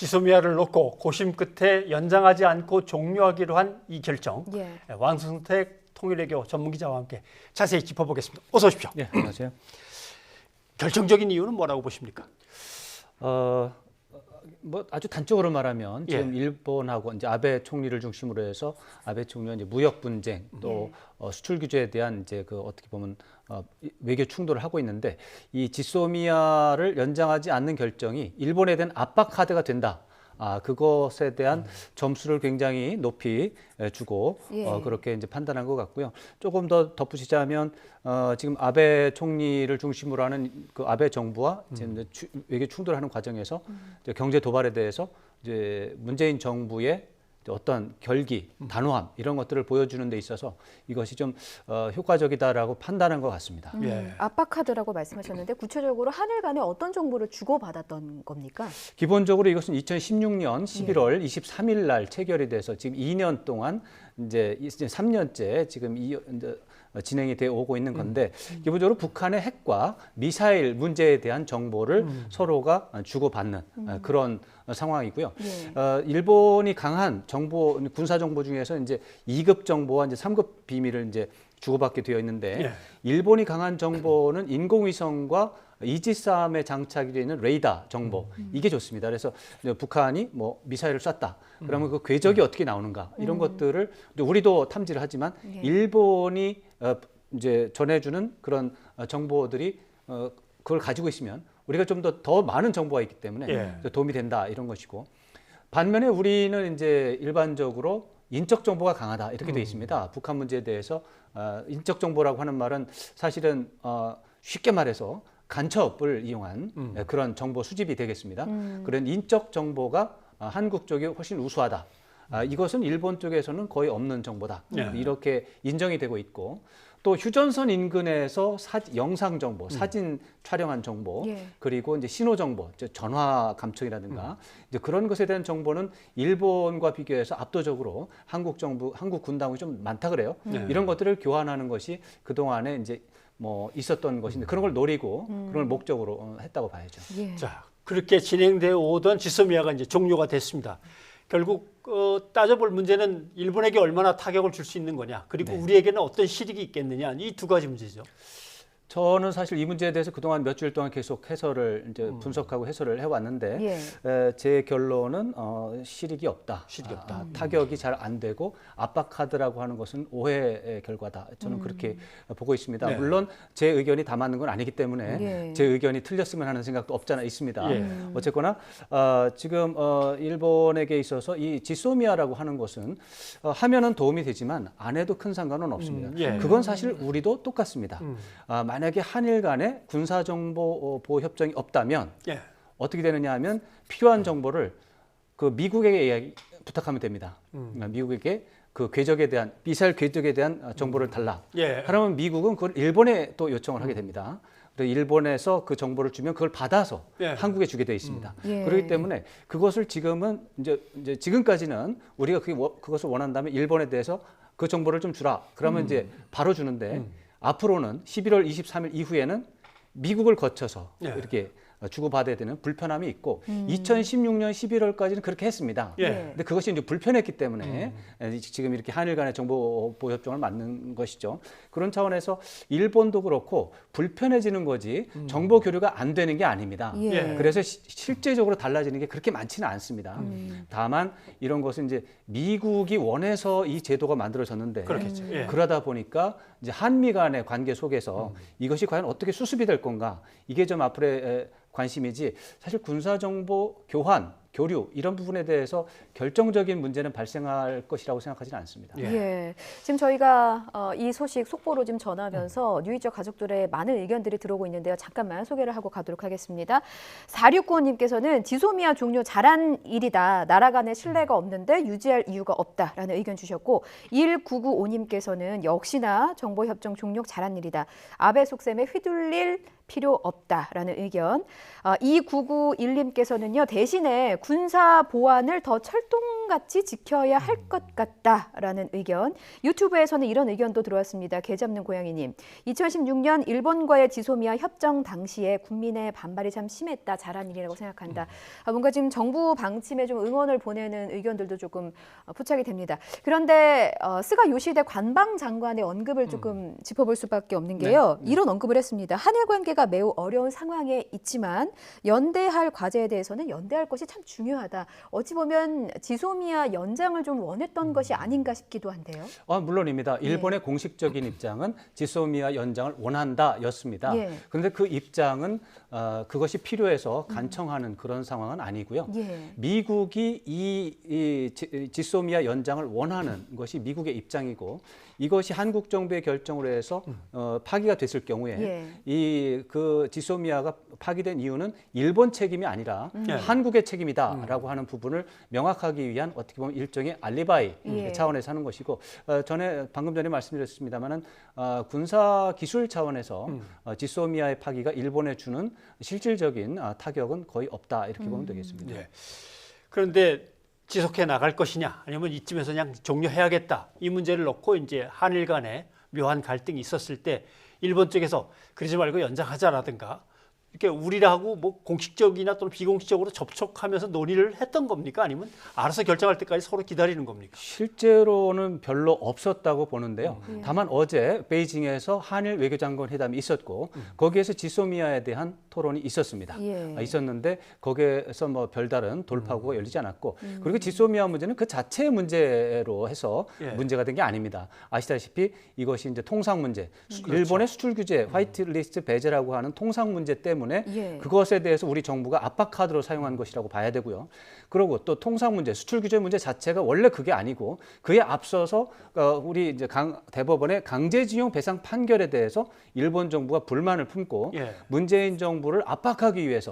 지소미아를 놓고 고심 끝에 연장하지 않고 종료하기로 한 이 결정. 왕승택 통일외교 전문기자와 함께 자세히 짚어보겠습니다. 어서 오십시오. 네, 안녕하세요. 결정적인 이유는 뭐라고 보십니까? 뭐 아주 단적으로 말하면 지금 일본하고 이제 아베 총리를 중심으로 해서 아베 총리가 이제 무역 분쟁 또 수출 규제에 대한 이제 그 어떻게 보면 외교 충돌을 하고 있는데 이 지소미아를 연장하지 않는 결정이 일본에 대한 압박 카드가 된다. 그것에 대한 점수를 굉장히 높이 주고 그렇게 이제 판단한 것 같고요. 조금 더 덧붙이자면 지금 아베 총리를 중심으로 하는 그 아베 정부와 지금 외교 충돌하는 과정에서 이제 경제 도발에 대해서 이제 문재인 정부의 어떤 결기, 단호함 이런 것들을 보여주는 데 있어서 이것이 좀 효과적이다라고 판단한 것 같습니다. 압박 카드라고 말씀하셨는데 구체적으로 한일 간에 어떤 정보를 주고받았던 겁니까? 기본적으로 이것은 2016년 11월 23일 날 체결이 돼서 지금 2년 동안 이제 3년째 지금 진행이 되어 오고 있는 건데 기본적으로 북한의 핵과 미사일 문제에 대한 정보를 서로가 주고받는 그런 상황이고요. 일본이 강한 정보, 군사 정보 중에서 이제 2급 정보와 이제 3급 비밀을 이제 주고받게 되어 있는데 일본이 강한 정보는 인공위성과 이지스함에 장착이 되어 있는 레이더 정보 이게 좋습니다. 그래서 북한이 뭐 미사일을 쐈다. 그러면 그 궤적이 어떻게 나오는가 이런 것들을 우리도 탐지를 하지만 일본이 이제 전해주는 그런 정보들이 그걸 가지고 있으면 우리가 좀 더 많은 정보가 있기 때문에 도움이 된다 이런 것이고 반면에 우리는 이제 일반적으로 인적 정보가 강하다 이렇게 되어 있습니다. 북한 문제에 대해서 인적 정보라고 하는 말은 사실은 쉽게 말해서 간첩을 이용한 그런 정보 수집이 되겠습니다. 그런 인적 정보가 한국 쪽이 훨씬 우수하다. 이것은 일본 쪽에서는 거의 없는 정보다. 이렇게 인정이 되고 있고 또 휴전선 인근에서 영상 정보, 사진 촬영한 정보, 그리고 이제 신호 정보, 전화 감청이라든가 이제 그런 것에 대한 정보는 일본과 비교해서 압도적으로 한국 정부, 한국 군당이 좀 많다 그래요. 이런 것들을 교환하는 것이 그 동안에 이제 뭐 있었던 것인데 그런 걸 노리고 그런 걸 목적으로 했다고 봐야죠. 자, 그렇게 진행되어 오던 지소미아가 이제 종료가 됐습니다. 결국 따져볼 문제는 일본에게 얼마나 타격을 줄 수 있는 거냐, 그리고 우리에게는 어떤 실익이 있겠느냐, 이 두 가지 문제죠. 저는 사실 이 문제에 대해서 그동안 몇 주일 동안 계속 해설을 이제 분석하고 해설을 해왔는데 제 결론은 실익이 없다. 타격이 잘 안 되고 압박 카드라고 하는 것은 오해의 결과다. 저는 그렇게 보고 있습니다. 물론 제 의견이 다 맞는 건 아니기 때문에 제 의견이 틀렸으면 하는 생각도 없잖아 있습니다. 어쨌거나 지금 일본에게 있어서 이 지소미아라고 하는 것은 하면은 도움이 되지만 안 해도 큰 상관은 없습니다. 그건 사실 우리도 똑같습니다. 만약에 한일 간에 군사정보 보호 협정이 없다면 어떻게 되느냐 하면 필요한 정보를 그 미국에게 부탁하면 됩니다. 미국에게 그 궤적에 대한 미사일 궤적에 대한 정보를 달라. 그러면 미국은 그걸 일본에 또 요청을 하게 됩니다. 일본에서 그 정보를 주면 그걸 받아서 한국에 주게 돼 있습니다. 그렇기 때문에 그것을 지금은 이제 지금까지는 우리가 그것을 원한다면 일본에 대해서 그 정보를 좀 주라. 그러면 이제 바로 주는데 앞으로는 11월 23일 이후에는 미국을 거쳐서 이렇게 주고받아야 되는 불편함이 있고 2016년 11월까지는 그렇게 했습니다. 근데 그것이 이제 불편했기 때문에 지금 이렇게 한일 간의 정보 보호 협정을 만든 것이죠. 그런 차원에서 일본도 그렇고 불편해지는 거지 정보 교류가 안 되는 게 아닙니다. 그래서 실제적으로 달라지는 게 그렇게 많지는 않습니다. 다만 이런 것은 이제 미국이 원해서 이 제도가 만들어졌는데 그러다 보니까 이제 한미 간의 관계 속에서 이것이 과연 어떻게 수습이 될 건가 이게 좀 앞으로의 관심이지 사실 군사정보 교환, 교류 이런 부분에 대해서 결정적인 문제는 발생할 것이라고 생각하지는 않습니다. 지금 저희가 이 소식 속보로 지금 전하면서 뉴이적 가족들의 많은 의견들이 들어오고 있는데요. 잠깐만 소개를 하고 가도록 하겠습니다. 4695님께서는 지소미아 종료 잘한 일이다. 나라 간의 신뢰가 없는데 유지할 이유가 없다라는 의견 주셨고 1995님께서는 역시나 정보협정 종료 잘한 일이다. 아베 속셈에 휘둘릴 필요 없다라는 의견. 2991님께서는요. 대신에 군사 보안을 더 철통같이 지켜야 할 것 같다라는 의견. 유튜브에서는 이런 의견도 들어왔습니다. 개 잡는 고양이님. 2016년 일본과의 지소미아 협정 당시에 국민의 반발이 참 심했다. 잘한 일이라고 생각한다. 뭔가 지금 정부 방침에 좀 응원을 보내는 의견들도 조금 포착이 됩니다. 그런데 스가 요시히데 관방장관의 언급을 조금 짚어볼 수밖에 없는 게요. 이런 언급을 했습니다. 한일 관계가 매우 어려운 상황에 있지만 연대할 과제에 대해서는 연대할 것이 참 중요하다. 어찌 보면 지소미아 연장을 좀 원했던 것이 아닌가 싶기도 한데요. 물론입니다. 일본의 공식적인 입장은 지소미아 연장을 원한다였습니다. 그런데 그 입장은 그것이 필요해서 간청하는 그런 상황은 아니고요. 미국이 이 지소미아 연장을 원하는 것이 미국의 입장이고 이것이 한국 정부의 결정으로 해서 파기가 됐을 경우에 그 지소미아가 파기된 이유는 일본 책임이 아니라 한국의 책임이다라고 하는 부분을 명확하기 위한 어떻게 보면 일종의 알리바이 차원에서 하는 것이고 방금 전에 말씀드렸습니다마는 군사 기술 차원에서 지소미아의 파기가 일본에 주는 실질적인 타격은 거의 없다 이렇게 보면 되겠습니다. 그런데 지속해 나갈 것이냐 아니면 이쯤에서 그냥 종료해야겠다 이 문제를 놓고 이제 한일 간에 묘한 갈등이 있었을 때 일본 쪽에서 그러지 말고 연장하자라든가 이렇게 우리하고 뭐 공식적이나 또는 비공식적으로 접촉하면서 논의를 했던 겁니까? 아니면 알아서 결정할 때까지 서로 기다리는 겁니까? 실제로는 별로 없었다고 보는데요. 다만 어제 베이징에서 한일 외교장관 회담이 있었고 거기에서 지소미아에 대한 토론이 있었습니다. 있었는데 거기에서 뭐 별다른 돌파구가 열리지 않았고 그리고 지소미아 문제는 그 자체의 문제로 해서 문제가 된 게 아닙니다. 아시다시피 이것이 이제 통상 문제, 일본의 수출 규제, 화이트리스트 배제라고 하는 통상 문제 때문에 그것에 대해서 우리 정부가 압박 카드로 사용한 것이라고 봐야 되고요. 그리고 또 통상 문제, 수출 규제 문제 자체가 원래 그게 아니고 그에 앞서서 우리 이제 대법원의 강제징용 배상 판결에 대해서 일본 정부가 불만을 품고 문재인 정부를 압박하기 위해서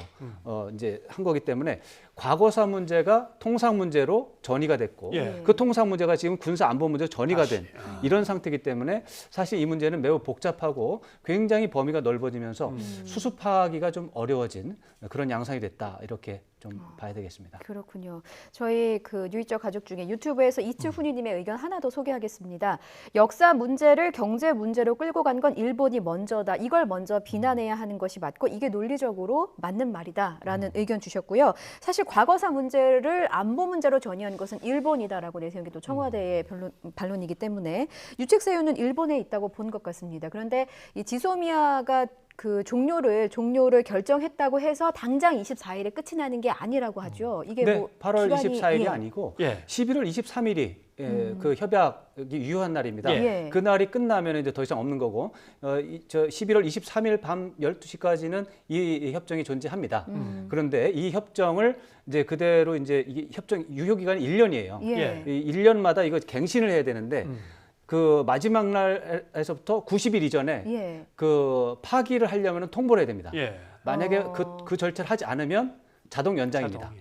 이제 한 거기 때문에 과거사 문제가 통상 문제로 전이가 됐고 그 통상 문제가 지금 군사 안보 문제로 전이가 된 이런 상태이기 때문에 사실 이 문제는 매우 복잡하고 굉장히 범위가 넓어지면서 수습하기가 좀 어려워진 그런 양상이 됐다 이렇게 좀 봐야 되겠습니다. 그렇군요. 저희 그 뉴이적 가족 중에 유튜브에서 이츠훈이님의 의견 하나 더 소개하겠습니다. 역사 문제를 경제 문제로 끌고 간 건 일본이 먼저다. 이걸 먼저 비난해야 하는 것이 맞고 이게 논리적으로 맞는 말이다라는 의견 주셨고요. 사실 과거사 문제를 안보 문제로 전이한 것은 일본이다라고 내세운 게 또 청와대의 반론이기 때문에 유책 사유는 일본에 있다고 본 것 같습니다. 그런데 이 지소미아가 그 종료를 결정했다고 해서 당장 24일에 끝이 나는 게 아니라고 하죠. 이게 네, 뭐 8월 기간이, 24일이 아니고 11월 23일이 그 협약이 유효한 날입니다. 그 날이 끝나면 이제 더 이상 없는 거고 11월 23일 밤 12시까지는 이 협정이 존재합니다. 그런데 이 협정을 이제 그대로 이제 이 협정 유효 기간이 1년이에요. 1년마다 이거 갱신을 해야 되는데 그 마지막 날에서부터 90일 이전에 그 파기를 하려면 통보를 해야 됩니다. 만약에 그 절차를 하지 않으면 자동 연장입니다.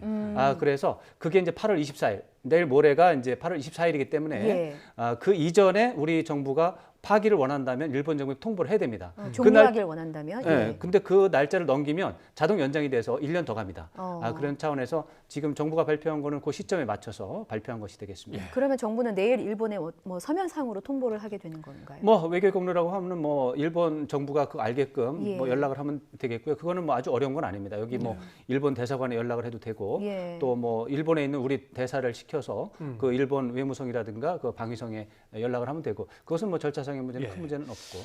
그래서 그게 이제 8월 24일, 내일 모레가 이제 8월 24일이기 때문에 그 이전에 우리 정부가 파기를 원한다면 일본 정부에 통보를 해야 됩니다. 종료하기를 원한다면? 근데 그 날짜를 넘기면 자동 연장이 돼서 1년 더 갑니다. 그런 차원에서 지금 정부가 발표한 거는 그 시점에 맞춰서 발표한 것이 되겠습니다. 그러면 정부는 내일 일본에 뭐 서면상으로 통보를 하게 되는 건가요? 뭐 외교 경로라고 하면 뭐 일본 정부가 그 알게끔 뭐 연락을 하면 되겠고요. 그거는 뭐 아주 어려운 건 아닙니다. 여기 뭐 일본 대사관에 연락을 해도 되고 또 뭐 일본에 있는 우리 대사를 시켜서 그 일본 외무성이라든가 그 방위성에 연락을 하면 되고 그것은 뭐 절차상의 문제는 큰 문제는 없고.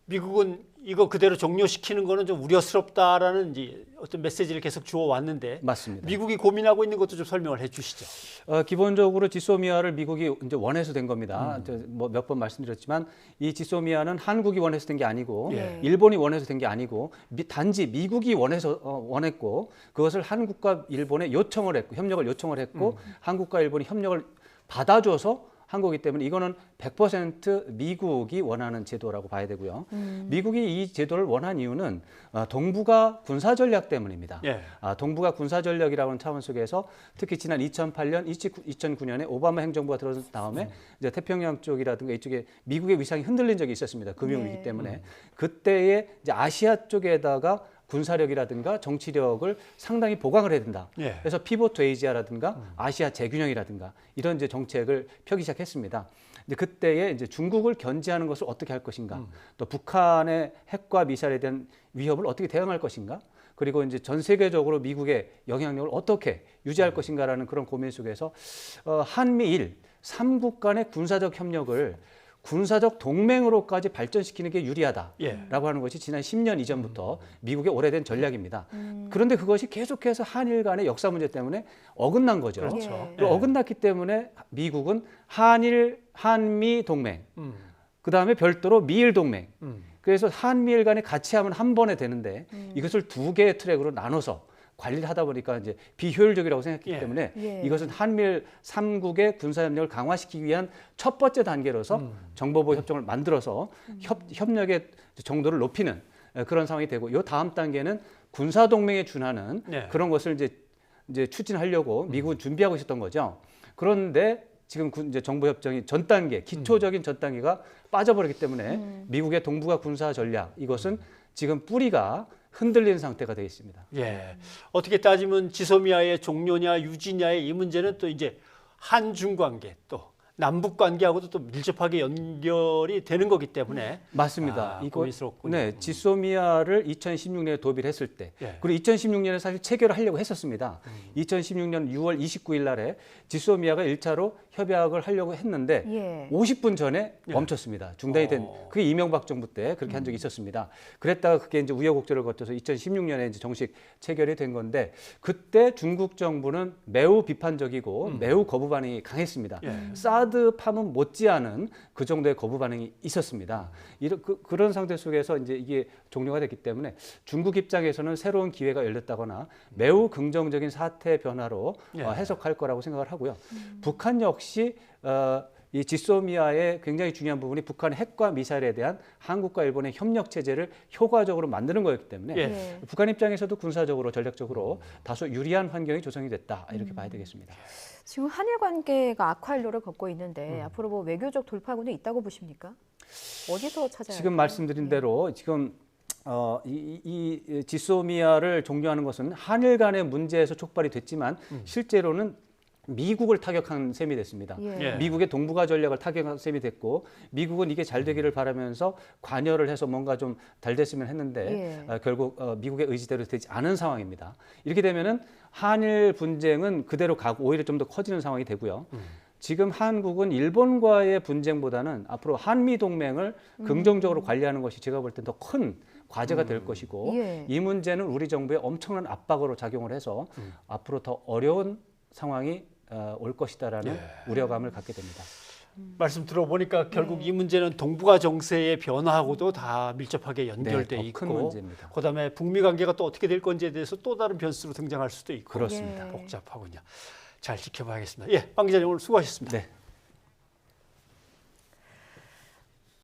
미국은 이거 그대로 종료시키는 거는 좀 우려스럽다라는 이제 어떤 메시지를 계속 주어 왔는데 맞습니다. 미국이 고민하고 있는 것도 좀 설명을 해주시죠. 기본적으로 지소미아를 미국이 이제 원해서 된 겁니다. 뭐 몇 번 말씀드렸지만 이 지소미아는 한국이 원해서 된 게 아니고 일본이 원해서 된 게 아니고 단지 미국이 원했고 그것을 한국과 일본에 협력을 요청을 했고 한국과 일본이 협력을 받아줘서 한 거기 때문에 이거는 100% 미국이 원하는 제도라고 봐야 되고요. 미국이 이 제도를 원한 이유는 동북아 군사 전략 때문입니다. 예. 동북아 군사 전략이라고 하는 차원 속에서 특히 지난 2008년, 2009년에 오바마 행정부가 들어선 다음에 이제 태평양 쪽이라든가 이쪽에 미국의 위상이 흔들린 적이 있었습니다. 금융위기 때문에. 그때에 이제 아시아 쪽에다가 군사력이라든가 정치력을 상당히 보강을 해야 된다. 예. 그래서 피보트 에이지아라든가 아시아 재균형이라든가 이런 이제 정책을 펴기 시작했습니다. 이제 그때에 이제 중국을 견제하는 것을 어떻게 할 것인가, 또 북한의 핵과 미사일에 대한 위협을 어떻게 대응할 것인가, 그리고 이제 전 세계적으로 미국의 영향력을 어떻게 유지할 것인가라는 그런 고민 속에서 한미일 3국 간의 군사적 협력을 군사적 동맹으로까지 발전시키는 게 유리하다라고 예. 하는 것이 지난 10년 이전부터 미국의 오래된 전략입니다. 그런데 그것이 계속해서 한일 간의 역사 문제 때문에 어긋난 거죠. 그렇죠. 예. 그 어긋났기 때문에 미국은 한미 동맹, 그다음에 별도로 미일 동맹. 그래서 한미일 간에 같이 하면 한 번에 되는데 이것을 두 개의 트랙으로 나눠서 관리를 하다 보니까 이제 비효율적이라고 생각했기 예. 때문에 예. 이것은 이것은 한미일 3국의 군사협력을 강화시키기 위한 첫 번째 단계로서 정보보호 협정을 만들어서 협력의 정도를 높이는 그런 상황이 되고 이 다음 단계는 군사동맹에 준하는 예. 그런 것을 이제 추진하려고 미국은 준비하고 있었던 거죠. 그런데 지금 이제 정보협정이 전 단계, 기초적인 전 단계가 빠져버렸기 때문에 미국의 동북아 군사 전략 이것은 지금 뿌리가 흔들린 상태가 되어 있습니다. 예. 어떻게 따지면 지소미아의 종료냐 유지냐의 이 문제는 또 이제 한중 관계 또 남북 관계하고도 또 밀접하게 연결이 되는 거기 때문에 맞습니다. 이거 고민스럽군요. 네, 지소미아를 2016년에 도입을 했을 때, 예. 그리고 2016년에 사실 체결을 하려고 했었습니다. 2016년 6월 29일 날에 지소미아가 1차로 협약을 하려고 했는데 예. 50분 전에 멈췄습니다. 중단이 된 그게 이명박 정부 때 그렇게 한 적이 있었습니다. 그랬다가 그게 이제 우여곡절을 거쳐서 2016년에 이제 정식 체결이 된 건데 그때 중국 정부는 매우 비판적이고 매우 거부 반응이 강했습니다. 사드 파문 못지않은 그 정도의 거부 반응이 있었습니다. 그런 상태 속에서 이제 이게 종료가 됐기 때문에 중국 입장에서는 새로운 기회가 열렸다거나 매우 긍정적인 사태 변화로 해석할 거라고 생각을 하고요. 북한 역시 이 지소미아의 굉장히 중요한 부분이 북한의 핵과 미사일에 대한 한국과 일본의 협력 체제를 효과적으로 만드는 거였기 때문에 예. 북한 입장에서도 군사적으로 전략적으로 다소 유리한 환경이 조성이 됐다 이렇게 봐야 되겠습니다. 지금 한일 관계가 악화일로를 걷고 있는데 앞으로 뭐 외교적 돌파구는 있다고 보십니까? 어디서 찾아야 지금 할까요? 말씀드린 대로 지금 이 지소미아를 종료하는 것은 한일 간의 문제에서 촉발이 됐지만 실제로는 미국을 타격한 셈이 됐습니다. 예. 미국의 동북아 전략을 타격한 셈이 됐고 미국은 이게 잘 되기를 바라면서 관여를 해서 뭔가 좀 잘 됐으면 했는데 결국 미국의 의지대로 되지 않은 상황입니다. 이렇게 되면은 한일 분쟁은 그대로 가고 오히려 좀 더 커지는 상황이 되고요. 지금 한국은 일본과의 분쟁보다는 앞으로 한미 동맹을 긍정적으로 관리하는 것이 제가 볼 땐 더 큰 과제가 될 것이고 예. 이 문제는 우리 정부에 엄청난 압박으로 작용을 해서 앞으로 더 어려운 상황이 올 것이다라는 우려감을 갖게 됩니다. 말씀 들어보니까 결국 이 문제는 동북아 정세의 변화하고도 다 밀접하게 연결돼 네, 더 큰 있고 문제입니다. 그다음에 북미 관계가 또 어떻게 될 건지에 대해서 또 다른 변수로 등장할 수도 있고 그렇습니다. 예. 복잡하군요. 잘 지켜봐야겠습니다. 예, 방 기자님 오늘 수고하셨습니다. 네.